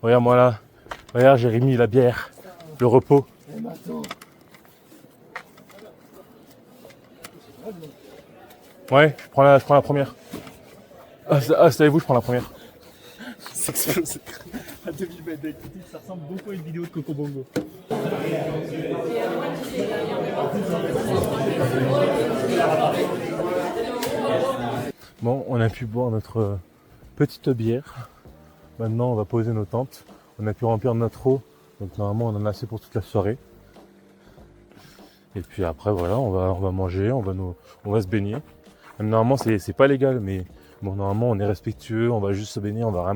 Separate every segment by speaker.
Speaker 1: Regarde-moi là. Regarde, j'ai remis la bière. Le repos. Ouais, je prends la première. Savez-vous, je prends la première.
Speaker 2: C'est explosé. À 2000 mètres d'altitude, ça ressemble beaucoup à une vidéo de Coco Bongo.
Speaker 1: Bon, on a pu boire notre petite bière. Maintenant, on va poser nos tentes. On a pu remplir notre eau. Donc normalement, on en a assez pour toute la soirée. Et puis après, voilà, on va manger, on va se baigner. Normalement, c'est pas légal, mais bon, normalement, on est respectueux. On va juste se baigner. On va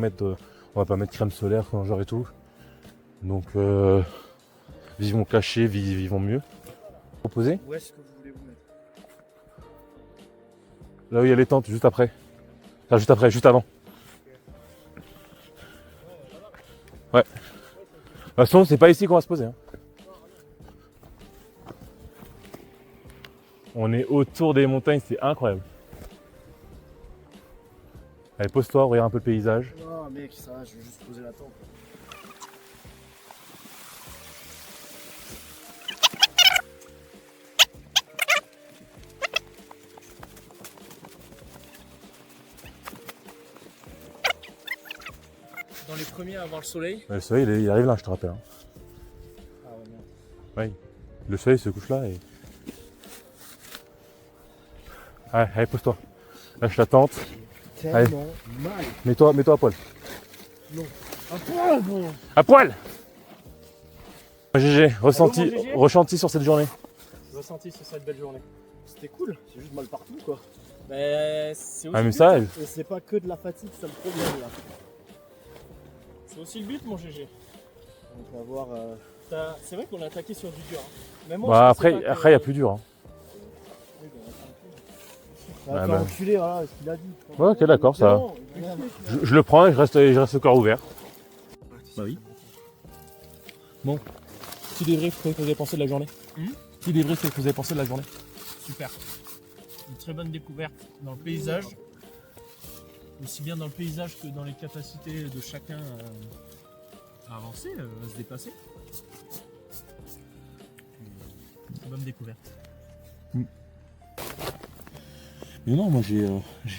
Speaker 1: on va pas mettre crème solaire, genre et tout. Donc, vivons cachés, vivons mieux. Proposé.
Speaker 2: Où est-ce que vous voulez vous mettre?
Speaker 1: Là où il y a les tentes, juste après. Enfin, juste après, juste avant. Ouais. De toute façon, c'est pas ici qu'on va se poser. Hein. On est autour des montagnes, c'est incroyable. Allez, pose-toi, regarde un peu le paysage.
Speaker 2: Non, mec, ça va, je vais juste poser la tente. Dans les premiers à avoir le soleil.
Speaker 1: Le soleil, il arrive là, je te rappelle. Hein.
Speaker 2: Ah ouais, merde.
Speaker 1: Ouais. Le soleil se couche là et... Allez, pose-toi. Lâche la tente.
Speaker 2: Tellement mal.
Speaker 1: Mets-toi à poil.
Speaker 2: Non. À poil, non.
Speaker 1: À poil GG,
Speaker 2: Allô, mon GG
Speaker 1: ressenti sur cette journée.
Speaker 2: Ressenti sur cette belle journée. C'était cool, c'est juste mal partout quoi. Mais c'est aussi
Speaker 1: Ah mais
Speaker 2: le
Speaker 1: ça,
Speaker 2: but, et c'est pas que de la fatigue, ça le problème là. C'est aussi le but mon GG. Donc on va voir. C'est vrai qu'on a attaqué sur du dur. Hein. Même moi,
Speaker 1: bah,
Speaker 2: je pensais
Speaker 1: après,
Speaker 2: pas
Speaker 1: il y a plus dur. Hein.
Speaker 2: Oui, on va faire enculer, voilà ce qu'il a dit.
Speaker 1: Ouais, ok, d'accord, ça. Je le prends et je reste le corps ouvert. Bah oui. Bon, petit débrief, qu'est-ce que vous avez pensé de la journée? Petit débrief, qu'est-ce que vous avez pensé de la journée?
Speaker 2: Super. Une très bonne découverte dans le paysage. Aussi bien dans le paysage que dans les capacités de chacun à avancer, à se déplacer. Bonne découverte.
Speaker 1: Mais non, moi j'ai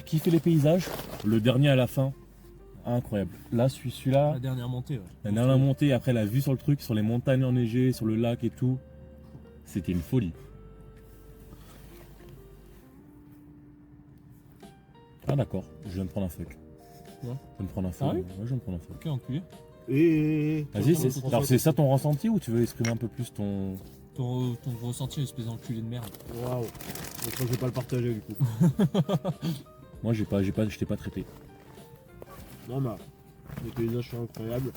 Speaker 1: kiffé les paysages. Le dernier à la fin, incroyable. Là, celui-là,
Speaker 2: La dernière montée, ouais.
Speaker 1: la dernière montée, après la vue sur le truc, sur les montagnes enneigées, sur le lac et tout, c'était une folie. Ah d'accord, je viens de prendre un fuck.
Speaker 2: Ouais.
Speaker 1: Je viens de prendre un fuck.
Speaker 2: Ah oui
Speaker 1: Ouais, je viens de prendre un fuck.
Speaker 2: Ok, enculé.
Speaker 1: Vas-y, alors c'est ça ton ressenti ou tu veux exprimer un peu plus ton...
Speaker 2: Ton ressenti, espèce d'enculé de merde.
Speaker 3: Waouh. Je crois que je vais pas le partager du coup.
Speaker 1: Moi je t'ai pas traité.
Speaker 3: Non mais les paysages sont incroyables.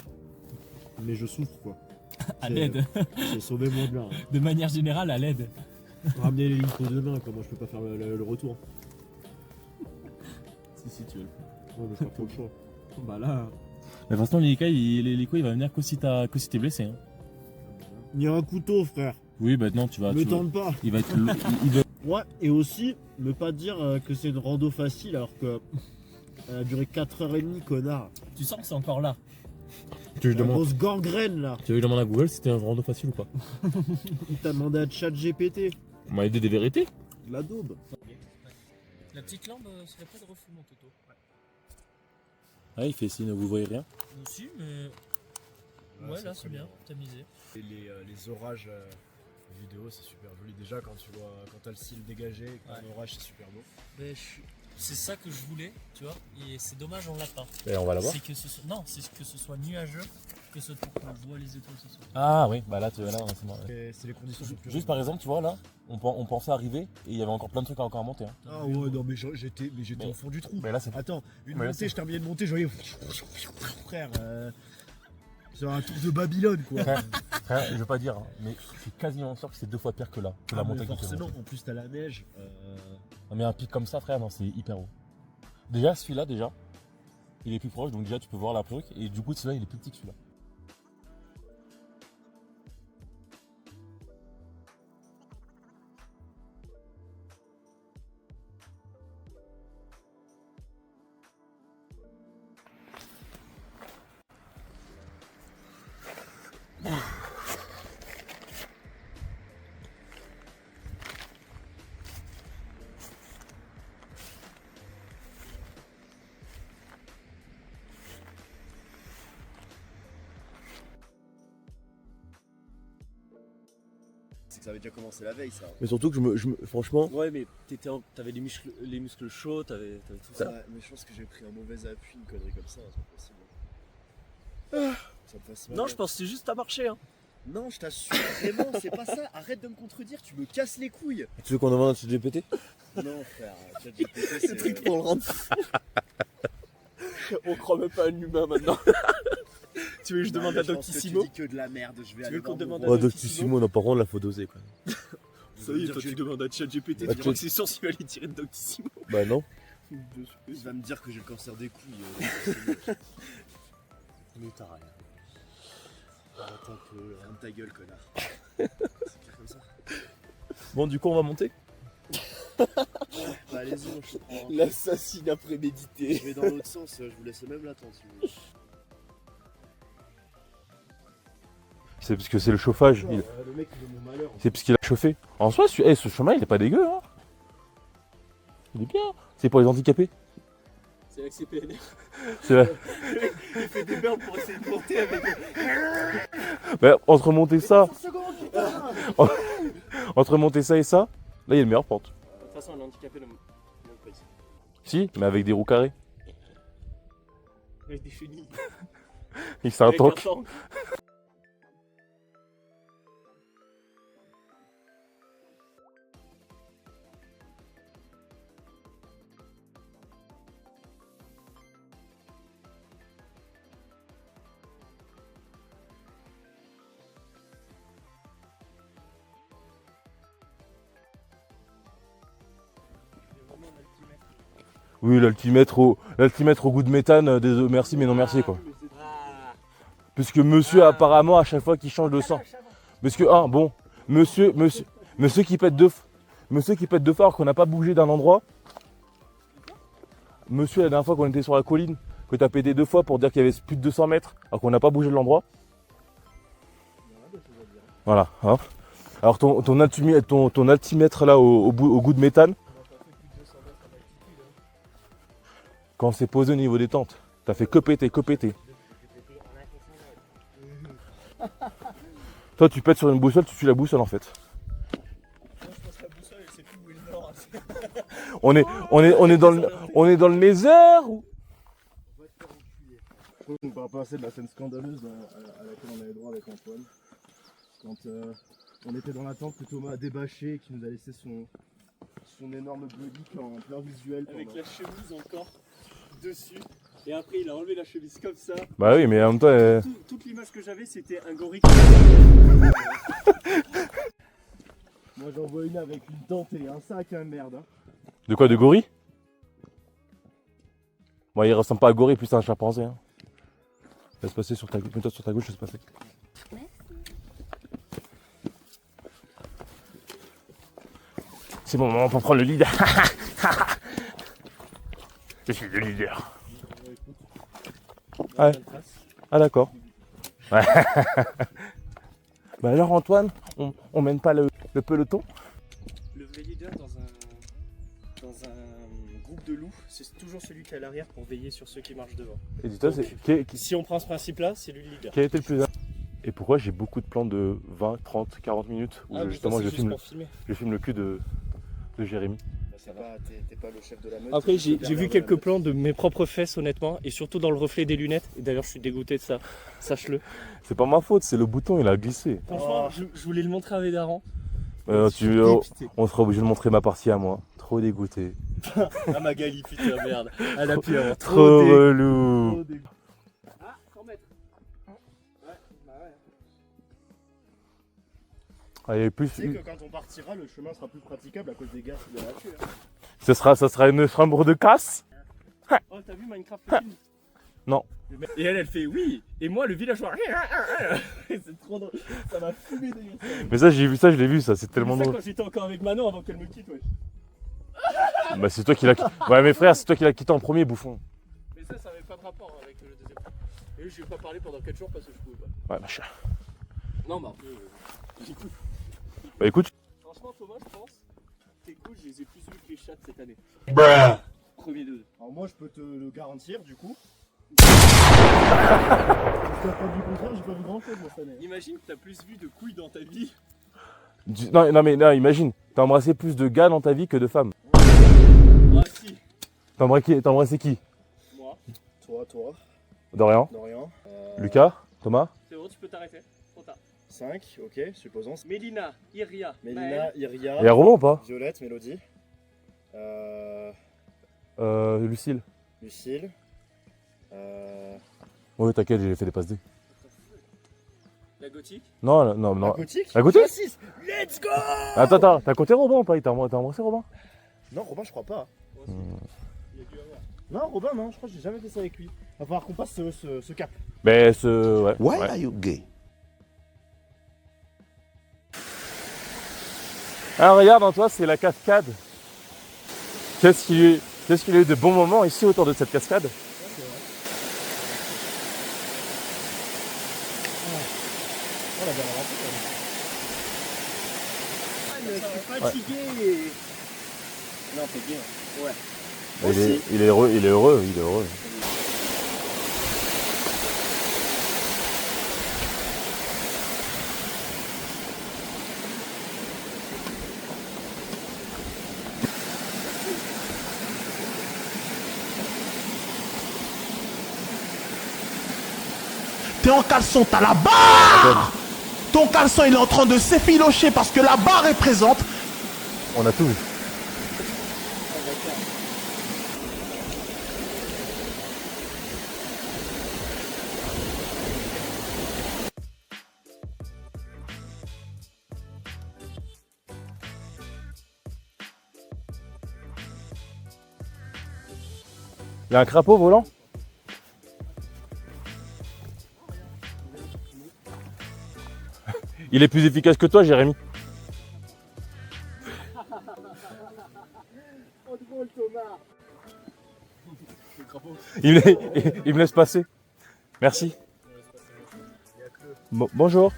Speaker 3: Mais je souffre quoi.
Speaker 2: À l'aide.
Speaker 3: C'est sauver mon bien.
Speaker 2: De manière générale, à l'aide.
Speaker 3: Ramener les litres demain quoi, moi je peux pas faire le retour.
Speaker 1: Si tu veux le faire.
Speaker 3: Ouais mais j'ai pas trop le choix.
Speaker 2: Bah là.
Speaker 1: Mais de toute façon l'hélico il va venir que si t'es blessé. Hein.
Speaker 3: Il y a un couteau frère.
Speaker 1: Oui bah non tu vas...
Speaker 3: Me tente pas.
Speaker 1: Il va être... il va...
Speaker 3: Ouais et aussi ne pas dire que c'est une rando facile alors que elle a duré 4h30 connard.
Speaker 2: Tu sens que c'est encore là.
Speaker 1: Tu veux
Speaker 3: La grosse gangrène là.
Speaker 1: que je demande à Google si c'était un rando facile ou pas?
Speaker 3: T'as demandé à ChatGPT.
Speaker 1: On m'a aidé des vérités.
Speaker 3: La daube.
Speaker 2: La petite lampe serait pas de refus mon toto.
Speaker 1: Ah il fait signe, vous voyez rien.
Speaker 2: Moi aussi, mais. Ouais, là c'est bien, tamisé.
Speaker 3: Et les orages vidéo c'est super joli. Déjà quand tu vois quand t'as le ciel dégagé et quand l'orage c'est super beau.
Speaker 2: Mais c'est ça que je voulais, tu vois, et c'est dommage on l'a pas.
Speaker 1: Et on va la voir.
Speaker 2: C'est que ce soit nuageux, que ce pour qu'on voit les étoiles ce soir.
Speaker 1: Ah oui, bah là c'est bon.
Speaker 3: C'est les conditions sont plus
Speaker 1: Juste par exemple, tu vois là, on pensait arriver et il y avait encore plein de trucs encore à monter. Hein.
Speaker 3: Ah ouais non mais j'étais au fond du trou.
Speaker 1: Mais là c'est...
Speaker 3: Attends, une
Speaker 1: Mais là,
Speaker 3: montée, je terminais de monter, je voyais frère c'est un tour de Babylone quoi.
Speaker 1: Frère, je veux pas dire, hein, mais je suis quasiment sûr que c'est 2 fois pire que là, que la
Speaker 3: Ah, mais
Speaker 1: montée qui était
Speaker 3: forcément,
Speaker 1: montée.
Speaker 3: en plus t'as la neige.
Speaker 1: Non, mais un pic comme ça, frère, non, c'est hyper haut. Déjà celui-là, il est plus proche, donc déjà tu peux voir la truc, et du coup celui-là il est plus petit que celui-là.
Speaker 3: Ça avait déjà commencé la veille, ça.
Speaker 4: Mais surtout que franchement,
Speaker 2: Ouais, mais t'avais les muscles chauds, t'avais tout ça.
Speaker 3: Ouais, mais je pense que j'ai pris un mauvais appui, une connerie comme ça, c'est pas possible. Ça me fascine.
Speaker 2: Non, je pense que c'est juste à marcher. Hein.
Speaker 3: Non, je t'assure, vraiment, c'est pas ça. Arrête de me contredire, tu me casses les couilles.
Speaker 4: tu veux qu'on envoie un ChatGPT?
Speaker 3: Non, frère, ChatGPT, c'est.
Speaker 4: pour le rendre.
Speaker 2: On croit même pas à un humain maintenant. Tu veux que je demande à Doctissimo?
Speaker 3: Tu dis que de la merde, je vais aller
Speaker 2: veux qu'on
Speaker 3: voir
Speaker 2: demande
Speaker 3: mon
Speaker 2: à
Speaker 4: Ouais,
Speaker 3: gros.
Speaker 4: Doctissimo, non, par contre, là, faut doser, quoi.
Speaker 2: Ça y est, toi tu demandes à ChatGPT,
Speaker 4: Bah,
Speaker 2: tu crois que c'est sûr s'il va aller tirer de Doctissimo?
Speaker 4: Bah, non.
Speaker 3: Il va me dire que j'ai le cancer des couilles.
Speaker 2: Mais t'as rien.
Speaker 3: Arrête un peu, ferme ta gueule, connard. C'est clair comme ça.
Speaker 4: Bon, du coup, on va monter.
Speaker 3: Bah, allez-y, moi je te prends.
Speaker 4: L'assassinat prémédité.
Speaker 3: Je vais dans l'autre sens, je vous laisse même l'attente. Si vous voulez.
Speaker 1: C'est parce que c'est le chauffage.
Speaker 3: Le mec il veut mon malheur.
Speaker 1: C'est parce qu'il a chauffé. En soi, ce chemin, il est pas dégueu. Hein. Il est bien. C'est pour les handicapés.
Speaker 2: C'est là que c'est PNR.
Speaker 1: C'est vrai.
Speaker 2: Il fait des burns pour essayer de monter avec.
Speaker 1: Bah, entre monter ça, entre monter ça et ça, là il y a une meilleure pente.
Speaker 2: De toute façon, un handicapé ne monte pas ici.
Speaker 1: Si, mais avec des roues carrées.
Speaker 2: Avec des chenilles.
Speaker 1: Et c'est un
Speaker 2: Avec
Speaker 1: tank.
Speaker 2: tank.
Speaker 1: Oui, l'altimètre au goût de méthane, merci mais non merci quoi. Puisque monsieur apparemment à chaque fois qu'il change de sang. Parce que monsieur qui pète deux fois alors qu'on n'a pas bougé d'un endroit. Monsieur la dernière fois qu'on était sur la colline, que t'as pété 2 fois pour dire qu'il y avait plus de 200 mètres alors qu'on n'a pas bougé de l'endroit. Voilà. Hein. Alors ton altimètre là au goût de méthane. Quand c'est posé au niveau des tentes, t'as fait que péter. Toi tu pètes sur une boussole, tu suis la boussole en fait.
Speaker 2: Moi je pense que la boussole elle sait plus où est le nord.
Speaker 1: On est dans le nether ou...
Speaker 3: Je trouve qu'on ne parle pas assez de la scène scandaleuse à laquelle on avait droit avec Antoine. Quand on était dans la tente que Thomas a débâché et qui nous a laissé son énorme body en plein visuel.
Speaker 2: Avec la chemise encore dessus. Et après il a enlevé la chemise comme ça.
Speaker 1: Bah oui mais en même temps...
Speaker 2: Toute l'image que j'avais c'était un gorille.
Speaker 3: Moi j'en vois une avec une tente et un sac à merde. Hein.
Speaker 1: De quoi, de gorille? Bon, il ressemble pas à gorille, plus à un chimpanzé. Hein. Laisse passer sur ta gauche, mets-toi sur ta gauche, laisse passer. C'est bon moment pour prendre le lead. Je suis le leader. Ouais. Ah d'accord. Ouais. Bah alors Antoine, on mène pas le peloton?
Speaker 2: Le vrai leader dans un groupe de loups, c'est toujours celui qui est à l'arrière pour veiller sur ceux qui marchent devant.
Speaker 1: Et dis-toi,
Speaker 2: Si on prend ce principe-là, c'est lui le leader.
Speaker 1: quel était le plus... Et pourquoi j'ai beaucoup de plans de 20, 30, 40 minutes où justement je filme le cul de Jérémy.
Speaker 3: T'es pas le chef de la meute.
Speaker 2: Après, j'ai vu quelques plans de mes propres fesses, honnêtement, et surtout dans le reflet des lunettes. Et d'ailleurs, je suis dégoûté de ça, sache-le.
Speaker 1: C'est pas ma faute, c'est le bouton, il a glissé.
Speaker 2: Franchement, je voulais le montrer à Védaran.
Speaker 1: On sera obligé de montrer ma partie à moi. Trop dégoûté.
Speaker 2: Ah, Magali, putain, merde. Elle a pu avoir
Speaker 1: Trop relou.
Speaker 2: Ah, 100 mètres. Ouais, bah ouais.
Speaker 1: Allez, plus.
Speaker 3: Tu sais que quand on partira, le chemin sera plus praticable à cause des gaz de la nature. Hein.
Speaker 1: Ça sera une chambre de casse.
Speaker 2: Oh, t'as vu Minecraft le film?
Speaker 1: Non.
Speaker 2: Et elle fait oui. Et moi, le villageois. C'est trop drôle. Ça m'a fumé des yeux.
Speaker 1: Mais ça, j'ai vu ça, je l'ai vu, ça, c'est tellement
Speaker 2: ça
Speaker 1: drôle.
Speaker 2: quand j'étais encore avec Manon avant qu'elle me quitte, ouais.
Speaker 1: Bah, c'est toi qui l'as quitté. Ouais, mes frères, c'est toi qui l'as quitté en premier, bouffon.
Speaker 2: Mais ça avait pas de rapport avec le deuxième. Et je vais pas parler pendant 4 jours parce que je pouvais pas.
Speaker 1: Ouais, machin.
Speaker 2: Non, mais après, écoute.
Speaker 1: Bah, écoute.
Speaker 2: Franchement, Thomas, je pense, tes couilles, je les ai plus vues que les chats cette année.
Speaker 1: Bruh.
Speaker 2: Premier deux.
Speaker 3: Alors moi je peux te le garantir du coup. Jusqu'à preuve du contraire, j'ai pas vu grand chose moi cette année.
Speaker 2: Imagine que t'as plus vu de couilles dans ta vie
Speaker 1: Non, imagine, t'as embrassé plus de gars dans ta vie que de femmes.
Speaker 2: Ah si.
Speaker 1: T'as embrassé qui?
Speaker 2: Moi.
Speaker 3: Toi,
Speaker 1: Dorian,
Speaker 3: Dorian.
Speaker 1: Lucas, Thomas.
Speaker 2: C'est bon, tu peux t'arrêter. Trop tard.
Speaker 3: 5, ok, supposons.
Speaker 2: Mélina, Iria,
Speaker 3: Mélina, Iria,
Speaker 1: Et un roman ou pas?
Speaker 3: Violette, Mélodie,
Speaker 1: Lucille.
Speaker 3: Lucille,
Speaker 1: Oui, t'inquiète, j'ai fait des passes D.
Speaker 2: la gothique.
Speaker 1: Non.
Speaker 3: la gothique.
Speaker 1: La gothique?
Speaker 3: 6. Let's go.
Speaker 1: Attends, t'as compté Robin ou pas? T'as embrassé Robin?
Speaker 3: Non, Robin, je crois pas.
Speaker 2: Il y a dû avoir.
Speaker 3: Non, Robin, non, je crois que j'ai jamais fait ça avec lui. Va falloir qu'on passe ce cap.
Speaker 1: Ben, ouais.
Speaker 5: Why
Speaker 1: ouais.
Speaker 5: are you gay?
Speaker 1: Ah, regarde, Antoine, c'est la cascade. Qu'est-ce qu'il y a eu de bons moments ici autour de cette cascade?
Speaker 3: Oh, la belle aventure. Je suis fatigué. Non, t'es gay. Ouais.
Speaker 1: Il est heureux.
Speaker 5: T'es en caleçon, t'as la barre. Ton caleçon il est en train de s'effilocher parce que la barre est présente.
Speaker 1: On a tout vu. Il y a un crapaud volant? Il est plus efficace que toi, Jérémy. Il me laisse passer. Merci. Bonjour.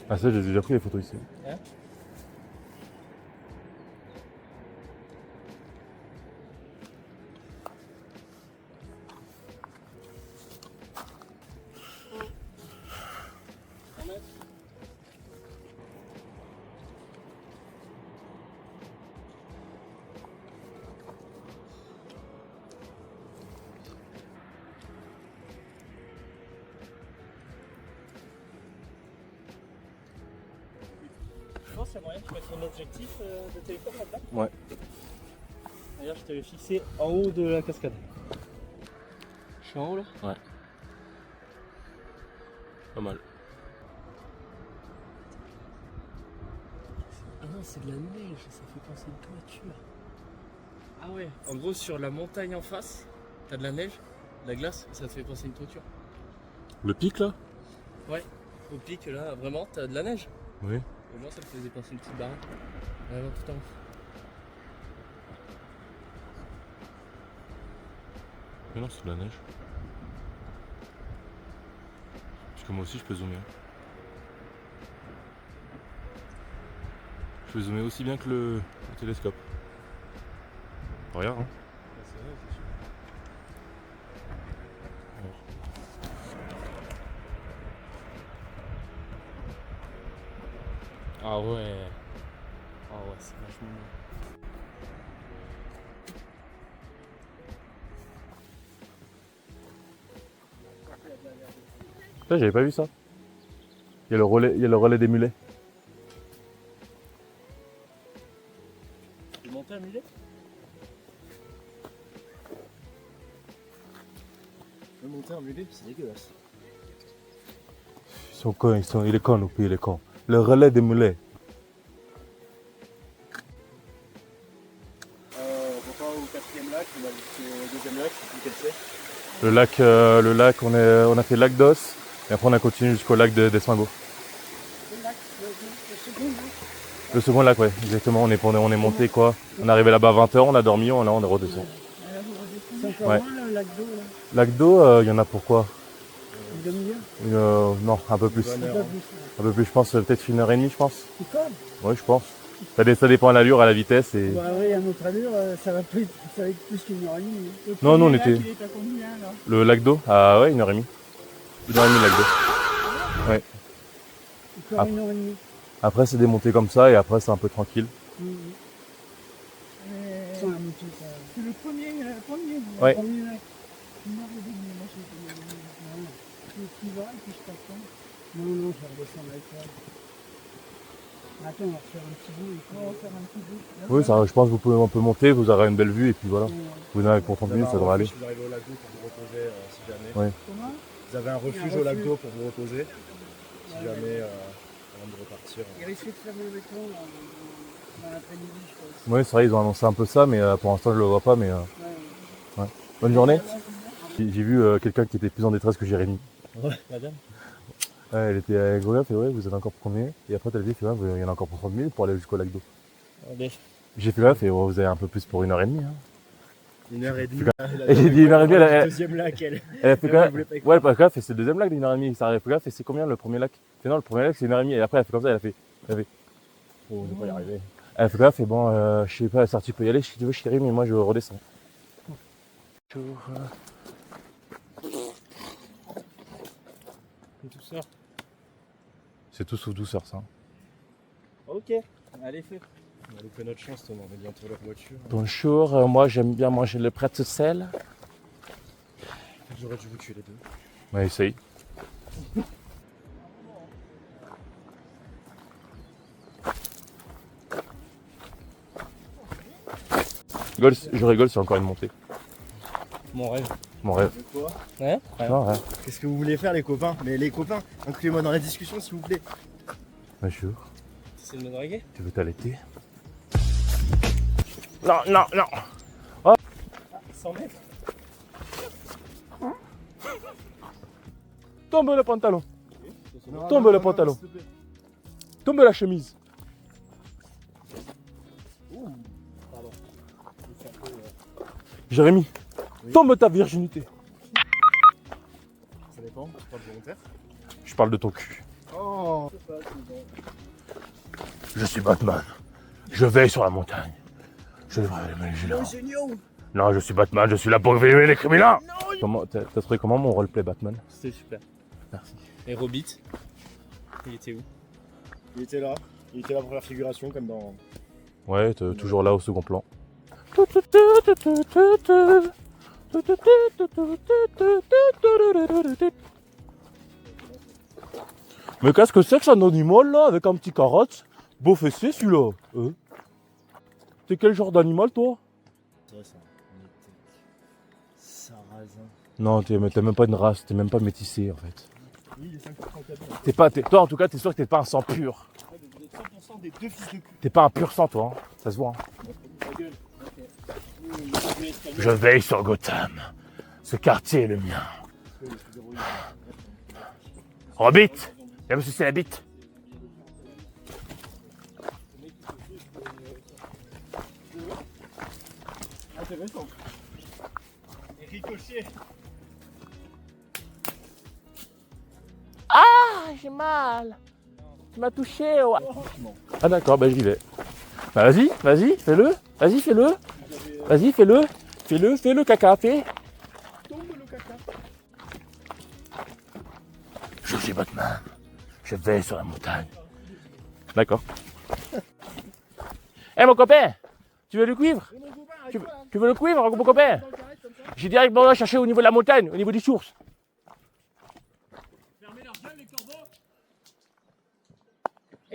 Speaker 1: Ah ça, j'ai déjà pris les photos ici.
Speaker 2: Hein? Je pense qu'il y a moyen de mettre un objectif de téléphone là-dedans.
Speaker 1: Ouais.
Speaker 2: D'ailleurs, je t'avais fixé en haut de la cascade. Je suis en haut là?
Speaker 4: Ouais. Pas mal.
Speaker 2: Ah non, c'est de la neige, ça fait penser à une toiture. Ah ouais, en gros, sur la montagne en face, t'as de la neige, de la glace, ça te fait penser à une toiture.
Speaker 1: Le pic là?
Speaker 2: Au pic là, vraiment, t'as de la neige.
Speaker 1: Oui.
Speaker 2: Et moi, ça me faisait penser à une petite baraque. Vraiment tout en haut.
Speaker 1: Mais non, c'est de la neige. Parce que moi aussi je peux zoomer. Je peux zoomer aussi bien que le télescope. Regarde, hein.
Speaker 2: Ah ouais. Ah ouais, c'est vachement bien.
Speaker 1: Ça, j'avais pas vu ça. Il y a le relais des mulets.
Speaker 3: monter un mulet, c'est dégueulasse.
Speaker 1: Ils sont cons, il est con, le pays, il est con. Le relais des mulets.
Speaker 3: On va au 4e lac, on a visité au 2e lac, je sais plus lequel c'est.
Speaker 1: Le lac, on a fait le lac d'Os, et après on a continué jusqu'au lac des Swingos. Le second lac, ouais, exactement. On est monté quoi. On est arrivé là-bas à 20h, on a dormi, là on est redescendu.
Speaker 6: C'est encore
Speaker 1: Ouais.
Speaker 6: loin le lac d'eau là.
Speaker 1: Lac d'eau, il y en a pourquoi
Speaker 6: Une demi-heure.
Speaker 1: Non, un peu plus.
Speaker 6: Un peu plus.
Speaker 1: Un peu plus, je pense, peut-être 1h30, je pense.
Speaker 6: C'est comme.
Speaker 1: Oui, je pense. Ça dépend à l'allure, à la vitesse. Et...
Speaker 6: Bah oui, à notre allure, ça va être plus qu'une heure et demie. Le
Speaker 1: Non, nous, on
Speaker 6: premier
Speaker 1: était-
Speaker 6: lac, il est à combien là?
Speaker 1: Le lac d'eau, ah ouais, 1h30. 1h30 le lac d'eau. Ouais.
Speaker 6: Encore une heure et demie.
Speaker 1: Après, c'est des montées comme ça, et après, c'est un peu tranquille.
Speaker 6: Sans la moitié, ça.
Speaker 7: C'est le premier,
Speaker 1: Ouais.
Speaker 6: Le premier lac. Une heure et demie, moi je sais pas. Tu vas et puis je t'attends. Non, je vais redescendre avec toi. Attends, on va refaire un petit bout. Et puis...
Speaker 7: on va faire un petit bout.
Speaker 1: Oui, ça, je pense que vous pouvez un peu monter, vous aurez une belle vue, et puis voilà. Vous en avez pour 30 minutes, ça devrait aller.
Speaker 3: Vous arrivez au lac d'eau pour vous reposer si jamais.
Speaker 1: Ouais.
Speaker 7: Comment?
Speaker 3: Vous avez un refuge au lac d'eau pour vous reposer si jamais avant de repartir.
Speaker 6: Il risque de faire mauvais temps dans l'après-midi, je pense.
Speaker 1: Oui, c'est vrai, ils ont annoncé un peu ça, mais pour l'instant, je le vois pas, mais
Speaker 6: Ouais.
Speaker 1: bonne journée. J'ai vu quelqu'un qui était plus en détresse que Jérémy.
Speaker 3: Ouais, madame.
Speaker 1: Ouais, elle était avec Goya, fait ouais, vous êtes encore pour combien? Et après, t'as dit, fait, ouais, il y en a encore pour 30 minutes pour aller jusqu'au lac d'eau. J'ai fait là, fait, ouais, vous avez un peu plus pour 1h30. Hein.
Speaker 3: 1h30.
Speaker 1: Et j'ai dit 1h30, elle,
Speaker 3: Deuxième lac, elle.
Speaker 1: elle a fait
Speaker 3: Elle
Speaker 1: quoi?
Speaker 3: voulait pas y
Speaker 1: Ouais, parce que là, fait, c'est le deuxième lac de 1h30. Ça arrive, fait, c'est combien le premier lac? Fait, non, le premier lac, c'est 1h30. Et après, elle a fait comme ça, elle a fait, oh, on va pas y arriver. Elle a fait quoi? Fait, bon, je sais pas, ça, tu peux y aller si tu veux, chérie, mais moi, je redescends. Bonjour.
Speaker 2: Tout ça.
Speaker 1: C'est tout sous douceur, ça.
Speaker 2: Ok, allez, fais.
Speaker 3: On a loupé notre chance, Thomas, on est bientôt leur voiture.
Speaker 1: Bonjour, moi, j'aime bien manger le pretzel.
Speaker 3: J'aurais dû vous tuer les deux.
Speaker 1: Ouais, essaye. Je rigole, c'est encore une montée.
Speaker 2: Mon rêve.
Speaker 1: Mon rêve.
Speaker 3: De quoi?
Speaker 2: Ouais.
Speaker 1: Non, ouais.
Speaker 3: Qu'est-ce que vous voulez faire, les copains? Mais les copains, incluez-moi dans la discussion, s'il vous plaît.
Speaker 1: Bonjour.
Speaker 2: C'est de me draguer?
Speaker 1: Tu veux t'allaiter? Non, non, non.
Speaker 2: 100 mètres.
Speaker 1: Tombe le pantalon. Tombe le pantalon. Tombe la chemise. Jérémy, tombe ta virginité.
Speaker 3: Ça dépend, c'est pas volontaire.
Speaker 1: Je parle de ton cul.
Speaker 3: Oh!
Speaker 1: Je suis Batman. Je veille sur la montagne. Je devrais aller me vigilant. Non, je suis Batman, je suis là pour veiller les criminels. Comment, t'as trouvé comment mon roleplay Batman?
Speaker 2: C'était super.
Speaker 1: Merci.
Speaker 2: Et Robit, il était où?
Speaker 3: Il était là pour la figuration, comme dans.
Speaker 1: Ouais, t'es toujours là au second plan. Mais qu'est-ce que c'est que ça, un animal là, avec un petit carotte? Beau fessé celui-là. T'es quel genre d'animal toi?
Speaker 3: C'est vrai ça. On était. Sarrasin.
Speaker 1: Non, t'es même pas une race, t'es même pas métissé en fait.
Speaker 3: Oui, il est 5% cabine.
Speaker 1: Toi en tout cas, t'es sûr que t'es pas un sang pur.
Speaker 3: Vous êtes 100% des deux fils de cul.
Speaker 1: T'es pas un pur sang toi, hein. Ça se voit. Hein.
Speaker 2: Ta gueule.
Speaker 1: Je veille sur Gotham. Ce quartier est le mien. Robit, viens me sucer la bite.
Speaker 3: Intéressant. Et ricochet.
Speaker 1: Ah, j'ai mal. Tu m'as touché. Ouais. Ah d'accord, bah j'y vais. Bah vas-y, fais-le. Vas-y, fais-le. Vas-y, fais-le. Fais-le, caca, fais. Je suis Batman. Je veille sur la montagne. D'accord. Eh mon copain, tu veux le cuivre? Tu veux le cuivre, mon copain? J'ai directement cherché au niveau de la montagne, au niveau des sources.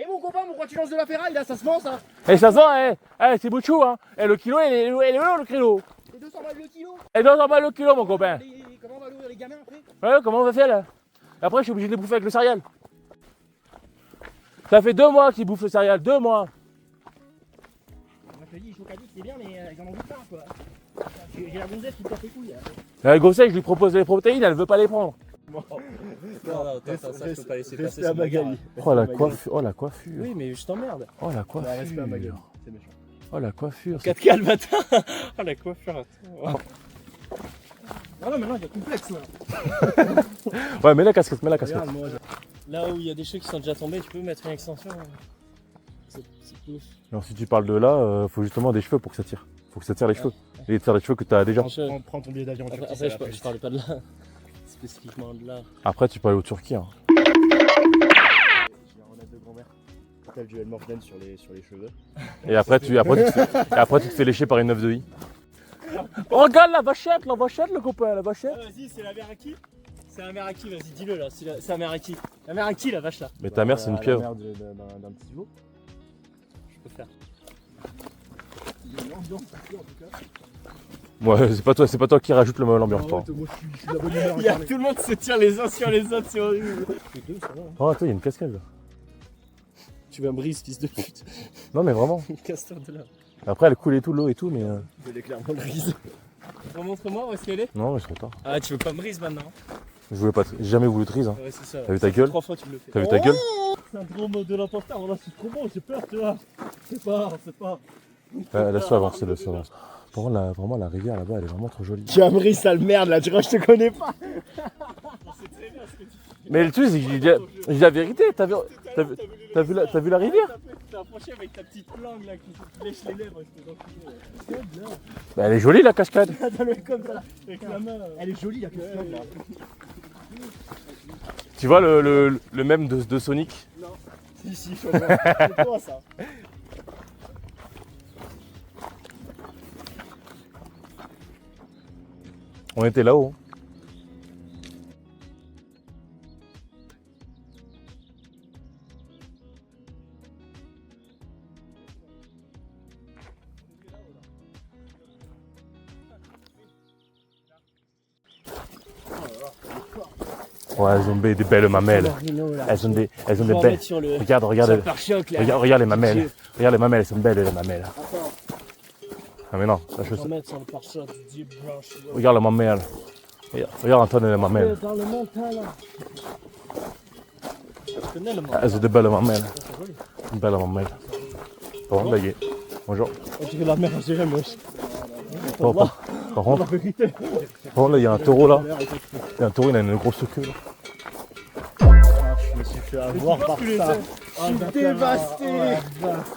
Speaker 3: Eh mon copain, pourquoi tu lances de la ferraille là? Ça se vend ça?
Speaker 1: Et ça se vend, c'est beau de chou, hein. Et le kilo, il est où le kilo?
Speaker 3: Et 200 balles le kilo?
Speaker 1: Et 200 balles le kilo, mon copain.
Speaker 3: Comment on va louer les gamins après.
Speaker 1: Ouais, comment on va faire là? Après, je suis obligé de les bouffer avec le céréal. Ça fait 2 mois qu'ils bouffent le céréal, 2 mois.
Speaker 3: Moi je te dis, Chocadix c'est bien, mais ils en ont envie de pain quoi. J'ai la gonzesse qui me casse les couilles.
Speaker 1: La grossesse, je lui propose des protéines, elle veut pas les prendre.
Speaker 2: Non, attends, ça, je peux pas laisser passer.
Speaker 3: Respect à
Speaker 2: c'est mon gars.
Speaker 3: Magali.
Speaker 1: Oh la coiffure, oh la coiffure.
Speaker 2: Oui, mais je t'emmerde.
Speaker 1: Oh la
Speaker 3: Bah, respect à Magali,
Speaker 1: coiffure.
Speaker 3: c'est méchant.
Speaker 1: Oh la coiffure.
Speaker 2: 4K le matin. Oh la coiffure.
Speaker 3: Ah non, maintenant il y a complexe là.
Speaker 1: Ouais, mets la casquette, mets la casquette.
Speaker 3: Regarde, moi,
Speaker 2: Là où il y a des cheveux qui sont déjà tombés, tu peux mettre une extension. C'est ouf.
Speaker 1: Alors si tu parles de là, faut justement des cheveux pour que ça tire. Faut que ça tire les cheveux. Et de faire les cheveux que t'as déjà.
Speaker 3: prends ton billet d'avion. en Turquie,
Speaker 2: Après,
Speaker 3: ça va plus
Speaker 2: je parlais pas de là. Spécifiquement de là.
Speaker 1: Après, tu peux aller au Turquie. Hein.
Speaker 3: J'ai un renette de grand-mère. T'as le duel Morphden sur les cheveux.
Speaker 1: Et après, tu te fais lécher par une 9 de i. Oh, regarde la vachette, le copain, la vachette.
Speaker 2: Ah, vas-y, c'est la mère à qui? C'est la mère à qui? Vas-y, dis-le là. C'est la mère à qui? La mère à qui la vache là?
Speaker 1: Mais ta mère, c'est une
Speaker 3: La
Speaker 1: pieuvre.
Speaker 3: mère d'un petit veau.
Speaker 2: Je peux faire.
Speaker 3: Il y a une ambiance ici en tout cas.
Speaker 1: Ouais, c'est pas toi qui rajoute l'ambiance. toi.
Speaker 3: Moi je suis de la bonne humeur.
Speaker 2: Il y a tout le monde se tire les uns sur les autres, c'est horrible.
Speaker 1: Oh, toi, il y a une cascade là.
Speaker 2: Tu vas me briser, fils de pute.
Speaker 1: Non, mais vraiment.
Speaker 2: Casse-toi de là.
Speaker 1: Après, elle coule et tout, l'eau et tout, mais.
Speaker 3: Je l'ai clairement brise.
Speaker 2: Remontre-moi où est-ce qu'elle est.
Speaker 1: Non, mais c'est trop tard.
Speaker 2: Ah, tu veux pas me brise maintenant?
Speaker 1: Je voulais pas. J'ai jamais voulu trise. Hein.
Speaker 2: Ouais, c'est ça.
Speaker 1: T'as vu ta
Speaker 2: Ça fait
Speaker 1: gueule?
Speaker 2: 3 fois tu me le fais.
Speaker 1: T'as vu ta gueule?
Speaker 2: Syndrome de l'imposteur, là c'est trop bon, j'ai peur, tu vois. C'est pas.
Speaker 1: Laisse-toi avancer, laisse-toi avancer. Vraiment, la rivière là-bas, elle est vraiment trop jolie.
Speaker 3: Tu as brisé sale merde là, tu vois, je te connais pas.
Speaker 1: Mais le truc, c'est que je dis la vérité. T'as vu la rivière?
Speaker 2: T'es approché avec ta petite langue là qui lèche les lèvres, j'étais dans
Speaker 1: Bah, elle est jolie la cascade.
Speaker 2: comme ça, avec la main.
Speaker 3: Elle est jolie la cascade là.
Speaker 1: Tu vois le mème de Sonic?
Speaker 3: Si, je vois. C'est toi ça.
Speaker 1: On était là-haut. Ouais, elles ont des belles mamelles. Elles ont des belles.
Speaker 2: Sur le.
Speaker 1: Regarde,
Speaker 2: pare-choc là.
Speaker 1: regarde les mamelles. Regarde les mamelles, elles sont belles les mamelles. Ah mais non, ça, je sais.
Speaker 2: Mettre sur le pare-choc du Dieu blanche.
Speaker 1: Regarde la mamelle. Regarde Antoine et les mamelles.
Speaker 2: Dans le montant là. Je connais le montant.
Speaker 1: Elles ont des belles mamelles. Une belle mamelle. Bon, là, bonjour.
Speaker 2: On dirait la mère, je dirais moche.
Speaker 1: Par contre, là, il y a un taureau là. Il y a un taureau, il a une grosse queue là.
Speaker 3: Je me suis fait avoir par ça. Je suis dévasté.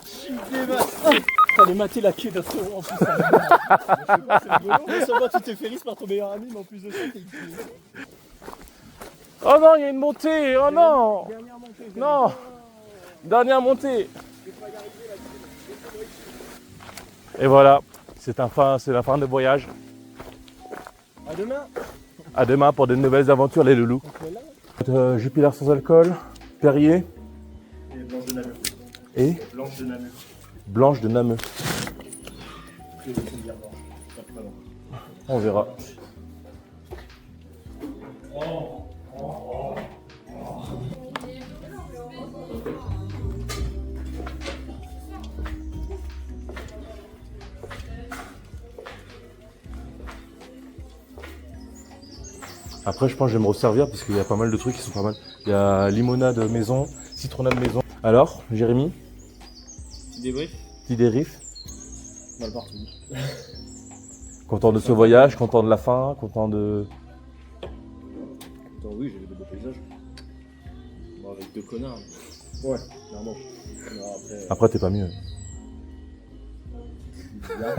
Speaker 3: Je suis dévasté.
Speaker 2: T'allais mater la queue d'un taureau en plus. Ça va, tu t'es fait risque par ton meilleur ami, mais en plus de ça, t'es.
Speaker 1: Oh non, il y a une montée. Oh non. Non. Dernière montée. Et voilà, c'est la fin de voyage.
Speaker 2: À demain.
Speaker 1: À demain pour de nouvelles aventures les loulous. Jupiler sans alcool, Perrier
Speaker 3: Et Blanche de Namur.
Speaker 1: et
Speaker 3: Blanche de Namur.
Speaker 1: Blanche de Namur. On verra. Après, je pense que je vais me resservir parce qu'il y a pas mal de trucs qui sont pas mal. Il y a limonade maison, citronnade maison. Alors, Jérémy,
Speaker 2: Petit débrief.
Speaker 1: petit débrief.
Speaker 3: Mal partout.
Speaker 1: Content de ce voyage, content de la fin, content de...
Speaker 3: Attends, oui, j'ai vu des beaux paysages.
Speaker 2: Bon, avec 2 connards.
Speaker 3: Ouais, clairement. Alors après,
Speaker 1: Après, t'es pas mieux.
Speaker 3: je suis bien.